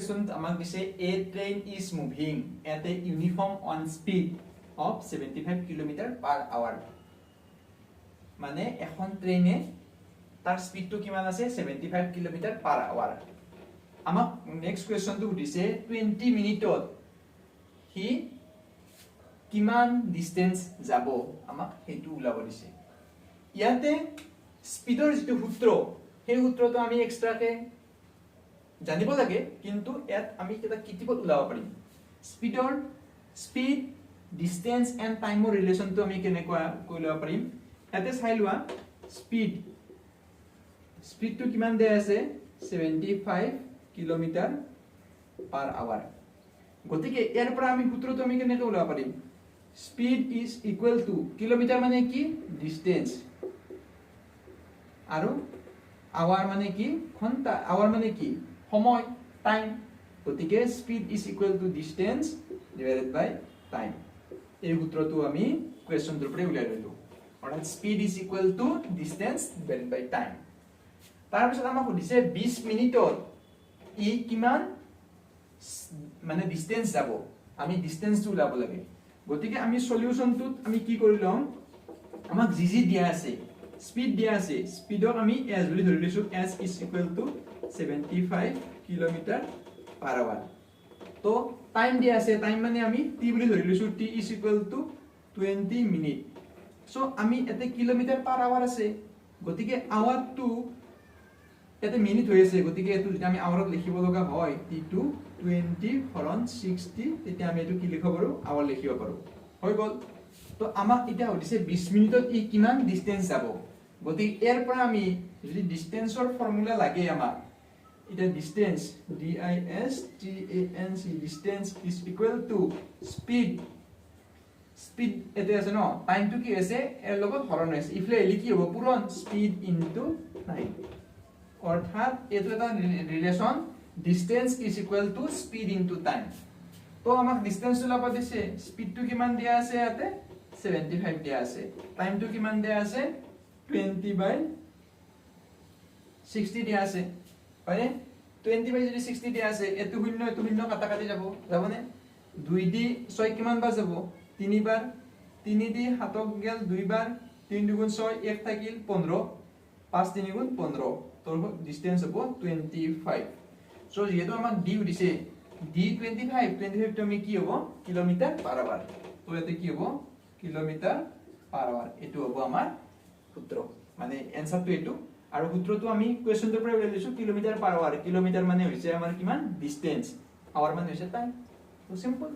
question আমাক দিছে a train is moving at a uniform on speed of 75 km/h মানে এখন ট্রেনে তার স্পিডটো কিমান আছে 75 km/h আমাক নেক্সট কোৱেশ্চনটো দিছে 20 মিনিটত হি কিমান ডিসটেন্স যাব আমাক হেতু উলাব দিছে ইয়াতে স্পিডৰ যেটো সূত্ৰ সেই সূত্ৰটো আমি এক্সট্ৰাকে জানিব লাগে কিন্তু এত আমি এটা কিটিপত উলাব পাৰিম স্পিড ডিসটেন্স এন্ড টাইমৰ ৰিলেচনটো আমি কেনেকুৱা কইলব পাৰিম এতে চাই লোৱা স্পিডটো কিমান দে আছে 75 km/h গতিকে ইয়াৰ পৰা আমি সূত্ৰটো আমি কেনেকৈ উলাব পাৰিম speed is equal two kilometre মানে কি ডিসটেন্স আৰু আৱাৰ মানে কি ঘন্টা আৱাৰ মানে কি সময় টাইম গতিকে speed is equal to distance divided by time এই সূত্ৰটো আমি কোৱেশ্চনটোৰ পৰা উলাই লৈলো অৰ্থাৎ speed is equal to distance divided by time তাৰ পিছত আমাক সুধিছে 20 মিনিটত ই কিমান মানে ডিসটেন্স যাব আমি ডিসটেন্সটো উলাব লাগে গতিকে আমি সলিউশনটোত আমি কি কৰিলম আমাক জি দিয়া আছে স্পিড দিয়া আছে স্পিডক আমি s বুলি ধৰি লৈছো s is equal to 75 km/h তো টাইম দিয়া আছে টাইম মানে আমি t বুলি ধৰি লৈছো t is equal to 20 minute so আমি এতে কিলোমিটাৰ/h আছে গতিকে আৱাৰ টু এতে মিনিট হৈ আছে গতিকে এটো যদি আমি আৱাৰত লিখিব লগা হয় t2 20 হৰণ 60 তেতিয়া আমি এটো কি লিখিব পাৰো আৱাৰ লিখিব পাৰো হৈ গল তো আমাক এটা হদিছে 20 মিনিটত ই কিমান ডিসটেন্স যাব গতিকে এর পৰা আমি যদি ডিসটেন্সৰ ফৰ্মুলা লাগে আমাক এটা distance DISTANS distance is equal two speed এতে আছে ন টাইমটো কি আছে এৰ লগত হৰণ আছে ইফলে লিখি হ'ব পুৰণ স্পিড ইনটু টাইম অৰ্থাৎ এটো এটা relation distance is equal two speed into time তো আমাক ডিসটেন্স উলাব দিছে স্পিডটো কিমান দিয়া আছে ইয়াতে 75 দিয়া আছে টাইমটো কিমান দিয়া আছে 20/60 দিয়া আছে হয়নে 20/60 দিয়া আছে এটো শূন্য কাটা যাব যাবনে 2 দি 6 কিমান বাৰ যাব 3 বাৰ 3 দি 7ক গেল 2 বাৰ 3 দুগুণ 6 1 থাকিল 15 5 3 গুণ 15 তোৰ ডিসটেন্স হ'ব 25 সো যেহেতু আমাক d দিছে d 25 তো আমি কি হ'ব কিলোমিটাৰ/h তো এতে কি হ'ব কিলোমিটাৰ/h এটো হ'ব আমাৰ সূত্ৰ মানে এনসাৰটো এটো আৰু সূত্ৰটো আমি কোৱেশ্চনটোৰ পৰা উলাই লৈছো কিলোমিটাৰ/h কিলোমিটাৰ মানে হৈছে আমাৰ কিমান ডিসটেন্স আৱাৰ মানে হৈছে টাইম তো সিম্পল